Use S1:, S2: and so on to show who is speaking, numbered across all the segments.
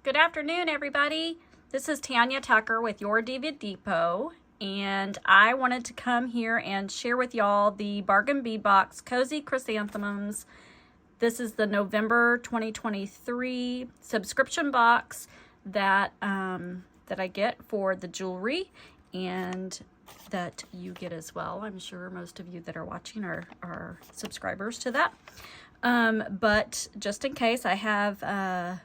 S1: Good afternoon, everybody. This is Tanya Tucker with Your Diva Depot, and I wanted to come here and share with y'all the Bargain Bead Box Cozy Chrysanthemums. This is the November 2023 subscription box that I get for the jewelry and that you get as well. I'm sure most of you that are watching are subscribers to that. But just in case, I have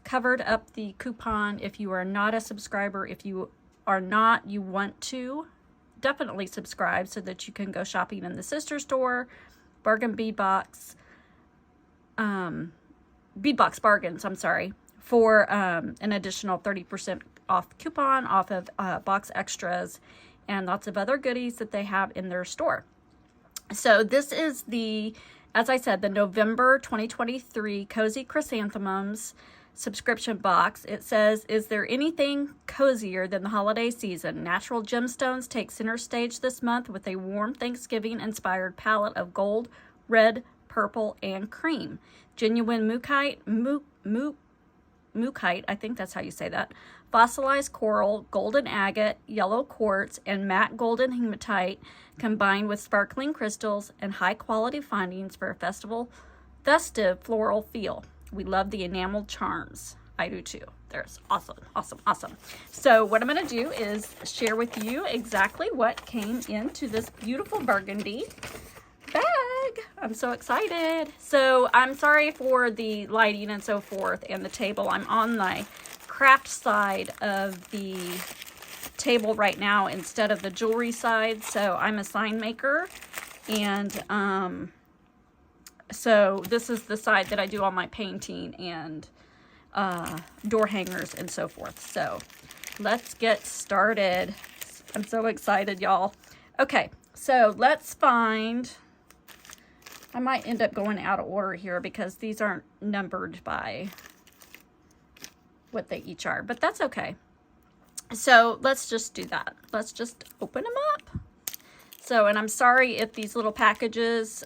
S1: covered up the coupon. If you are not a subscriber, if you are not, you want to definitely subscribe so that you can go shopping in the sister store, Bargain Bead Box, Bead Box Bargains, I'm sorry, for an additional 30% off coupon off of box extras and lots of other goodies that they have in their store. So this is the, as I said, the November 2023 Cozy Chrysanthemums subscription box. It says, is there anything cozier than the holiday season? Natural gemstones take center stage this month with a warm Thanksgiving inspired palette of gold, red, purple, and cream. Genuine mookaite, I think that's how you say that, fossilized coral, golden agate, yellow quartz, and matte golden hematite combined with sparkling crystals and high quality findings for a festive floral feel. We love the enameled charms. I do too. There's awesome, awesome, awesome. So what I'm going to do is share with you exactly what came into this beautiful burgundy bag. I'm so excited. So I'm sorry for the lighting and so forth and the table. I'm on the craft side of the table right now instead of the jewelry side. So I'm a sign maker, and so this is the side that I do all my painting and door hangers and so forth. So let's get started. I'm so excited, y'all. Okay, so let's find, I might end up going out of order here because these aren't numbered by what they each are, but that's okay. So let's just do that. Let's just open them up. So, and I'm sorry if these little packages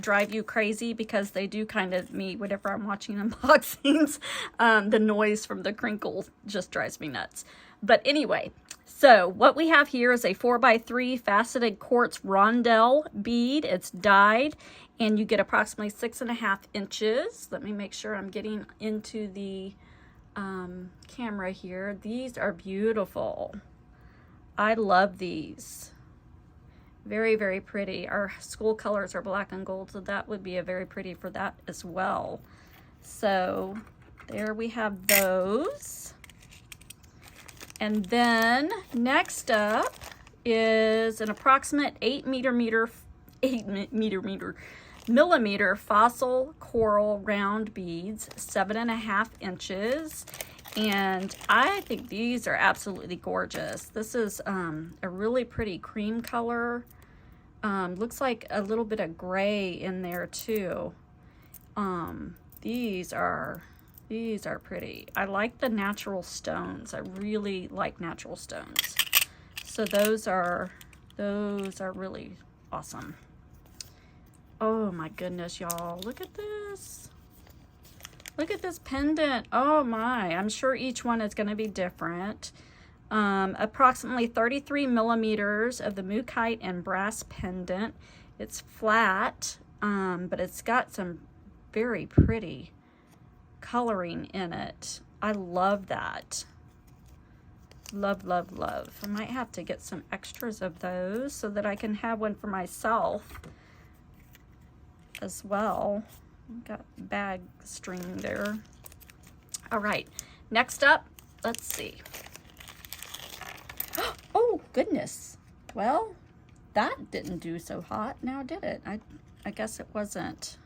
S1: drive you crazy because they do kind of me whenever I'm watching unboxings. The noise from the crinkle just drives me nuts. But anyway, so what we have here is a 4x3 faceted quartz rondelle bead. It's dyed and you get approximately 6.5 inches. Let me make sure I'm getting into the camera here. These are beautiful. I love these. Very, very pretty. Our school colors are black and gold, so that would be a very pretty for that as well. So there we have those. And then next up is an approximate 8 millimeter fossil coral round beads, 7.5 inches. And I think these are absolutely gorgeous. This is a really pretty cream color. Looks like a little bit of gray in there too. These are pretty. I like the natural stones. I really like natural stones. So those are really awesome. Oh my goodness, y'all. Look at this. Look at this pendant. Oh my, I'm sure each one is going to be different. Approximately 33 millimeters of the mookaite and brass pendant. It's flat, but it's got some very pretty coloring in it. I love that. Love, love, love. I might have to get some extras of those so that I can have one for myself as well. Got bag string there. All right, next up, let's see. Oh goodness, well, that didn't do so hot now, did it? I guess it wasn't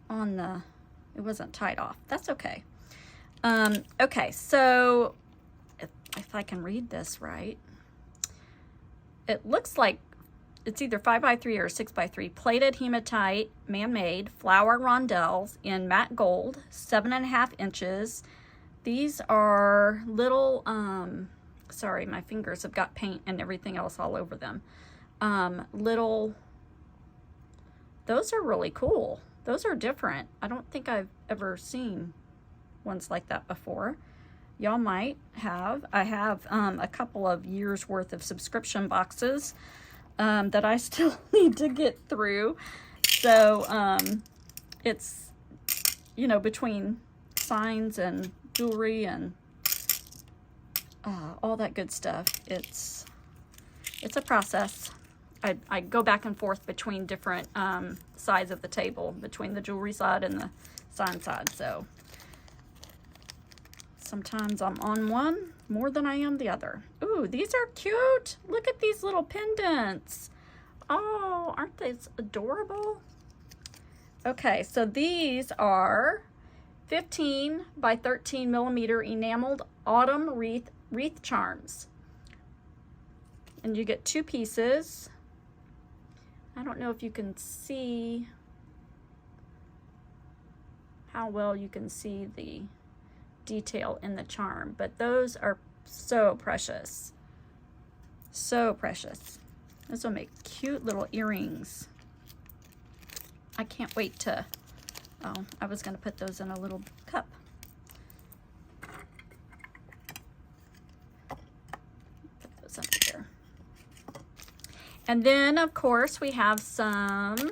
S1: on the, it wasn't tied off. That's okay. Okay, so if I can read this right, it looks like it's either 5x3 or 6x3 plated hematite, man-made flower rondelles in matte gold, 7.5 inches. These are little, sorry, my fingers have got paint and everything else all over them. Little, those are really cool. Those are different. I don't think I've ever seen ones like that before. Y'all might have. I have a couple of years worth of subscription boxes that I still need to get through. So it's, you know, between signs and jewelry and all that good stuff, it's a process. I go back and forth between different sides of the table, between the jewelry side and the sign side. So sometimes I'm on one more than I am the other. Ooh, these are cute. Look at these little pendants. Oh, aren't they adorable? Okay, so these are 15 by 13 millimeter enameled autumn wreath charms. And you get 2 pieces. I don't know if you can see how well you can see the detail in the charm, but those are so precious. So precious. Those will make cute little earrings. I can't wait to, oh, I was going to put those in a little cup. Put those under there. And then, of course, we have some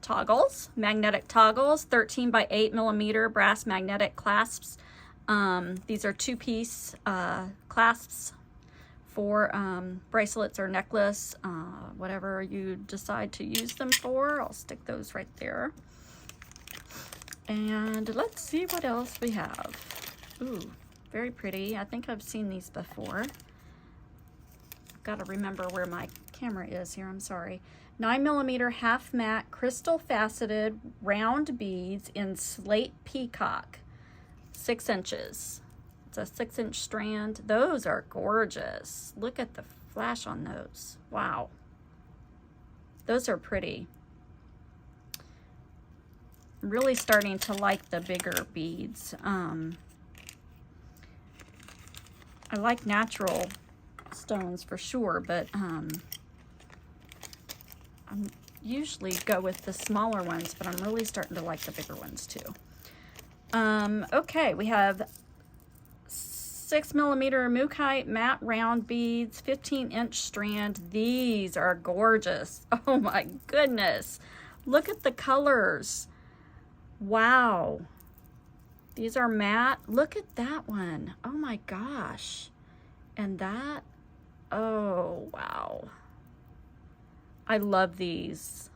S1: toggles, magnetic toggles, 13 by 8 millimeter brass magnetic clasps. These are 2-piece clasps for bracelets or necklace, whatever you decide to use them for. I'll stick those right there. And let's see what else we have. Ooh, very pretty. I think I've seen these before. I've got to remember where my camera is here. I'm sorry. 9 millimeter half matte crystal faceted round beads in slate peacock, 6 inches. It's a 6-inch strand. Those are gorgeous. Look at the flash on those. Wow. Those are pretty. I'm really starting to like the bigger beads. I like natural stones for sure, but I usually go with the smaller ones, but I'm really starting to like the bigger ones too. Okay, we have 6 millimeter Hematite matte round beads, 15-inch strand. These are gorgeous. Oh my goodness. Look at the colors. Wow. These are matte. Look at that one. Oh my gosh. And that, oh wow. I love these.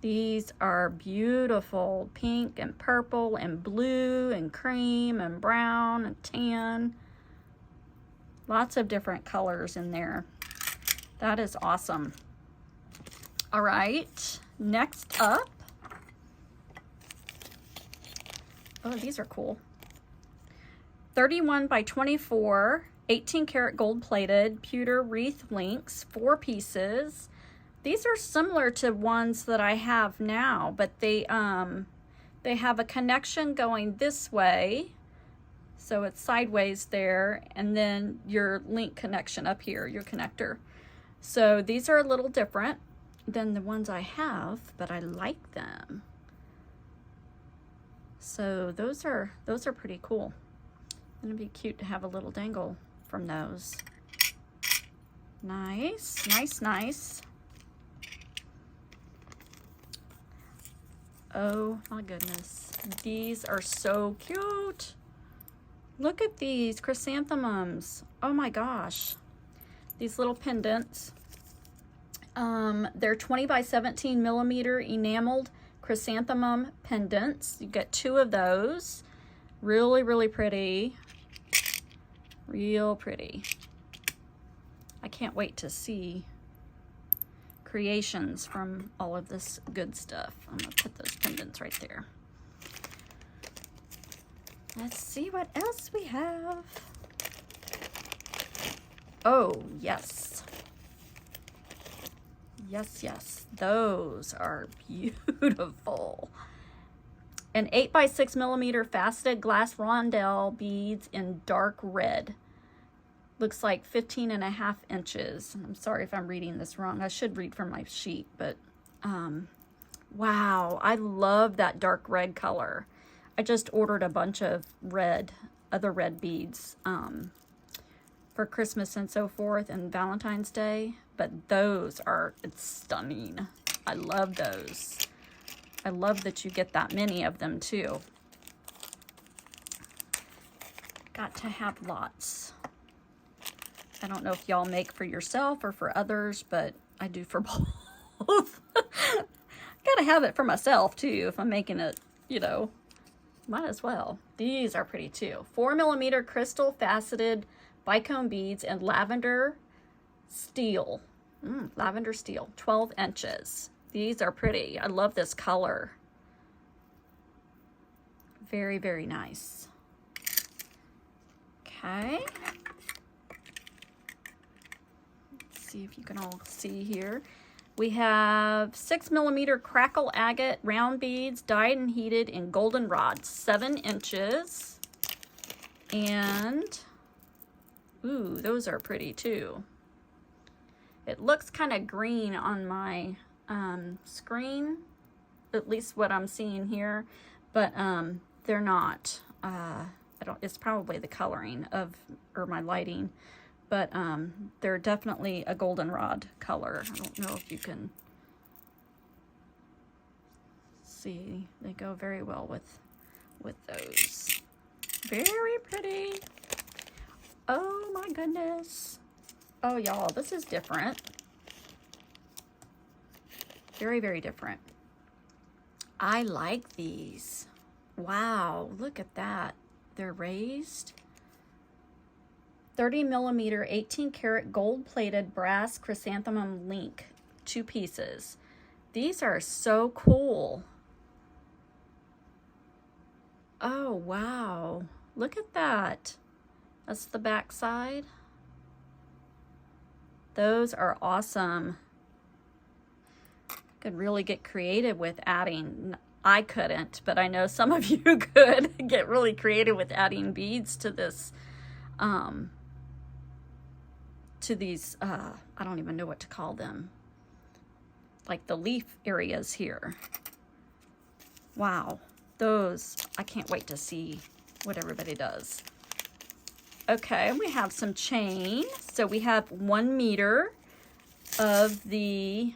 S1: These are beautiful, pink and purple and blue and cream and brown and tan. Lots of different colors in there. That is awesome. All right, next up. Oh, these are cool. 31 by 24, 18 karat gold plated pewter wreath links, 4 pieces. These are similar to ones that I have now, but they have a connection going this way. So it's sideways there, and then your link connection up here, your connector. So these are a little different than the ones I have, but I like them. So those are pretty cool. It'd be cute to have a little dangle from those. Nice, nice, nice. Oh my goodness, these are so cute. Look at these chrysanthemums. Oh my gosh, these little pendants. They're 20 by 17 millimeter enameled chrysanthemum pendants. You get 2 of those. Really, really pretty. Real pretty. I can't wait to see creations from all of this good stuff. I'm gonna put those pendants right there. Let's see what else we have. Oh, yes. Yes, yes. Those are beautiful. An 8 by 6 millimeter faceted glass rondelle beads in dark red. Looks like 15.5 inches. I'm sorry if I'm reading this wrong. I should read from my sheet, but Wow, I love that dark red color. I just ordered a bunch of other red beads for Christmas and so forth and Valentine's Day, but it's stunning. I love those. I love that you get that many of them too. Got to have lots. I don't know if y'all make for yourself or for others, but I do for both. Gotta have it for myself too. If I'm making it, you know, might as well. These are pretty too. 4mm crystal faceted bicone beads and lavender steel. Lavender steel, 12 inches. These are pretty. I love this color. Very, very nice. Okay. Let's see if you can all see here. We have 6mm crackle agate round beads dyed and heated in goldenrod, 7 inches. And, ooh, those are pretty too. It looks kind of green on my screen, at least what I'm seeing here, but they're not. It's probably the coloring or my lighting, but they're definitely a goldenrod color. I don't know if you can see. They go very well with those. Very pretty. Oh my goodness. Oh y'all, this is different. Very, very different. I like these. Wow, look at that. They're raised. 30mm 18 karat gold plated brass chrysanthemum link, 2 pieces. These are so cool. Oh wow, look at that. That's the back side. Those are awesome. Could really get creative with adding. I couldn't, but I know some of you could get really creative with adding beads to this to these, I don't even know what to call them, like the leaf areas here. Wow, those, I can't wait to see what everybody does. Okay, we have some chain. So we have 1 meter of the,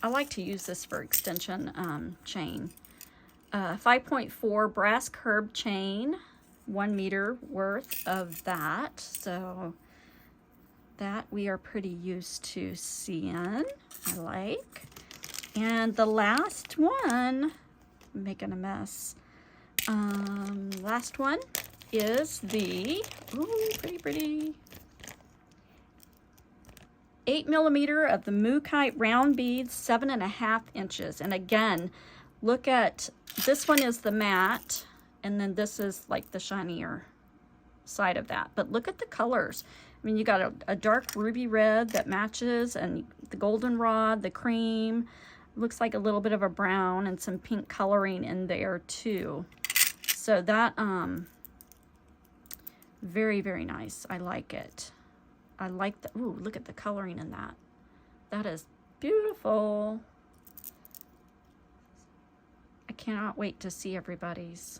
S1: I like to use this for extension chain. 5.4 brass curb chain, 1 meter worth of that. So that we are pretty used to seeing, I like. And the last one, I'm making a mess. Last one is the, ooh, pretty. 8mm of the Mookaite round beads, 7.5 inches. And again, look at, this one is the matte, and then this is like the shinier side of that. But look at the colors. I mean, you got a dark ruby red that matches, and the goldenrod, the cream, looks like a little bit of a brown and some pink coloring in there too. So that, very, very nice. I like it. I like the, ooh, look at the coloring in that. That is beautiful. I cannot wait to see everybody's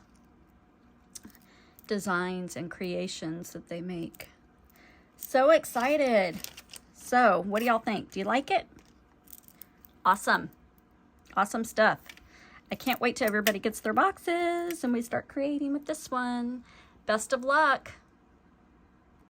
S1: designs and creations that they make. So excited. So what do y'all think? Do you like it? Awesome. Awesome stuff. I can't wait till everybody gets their boxes and we start creating with this one. Best of luck.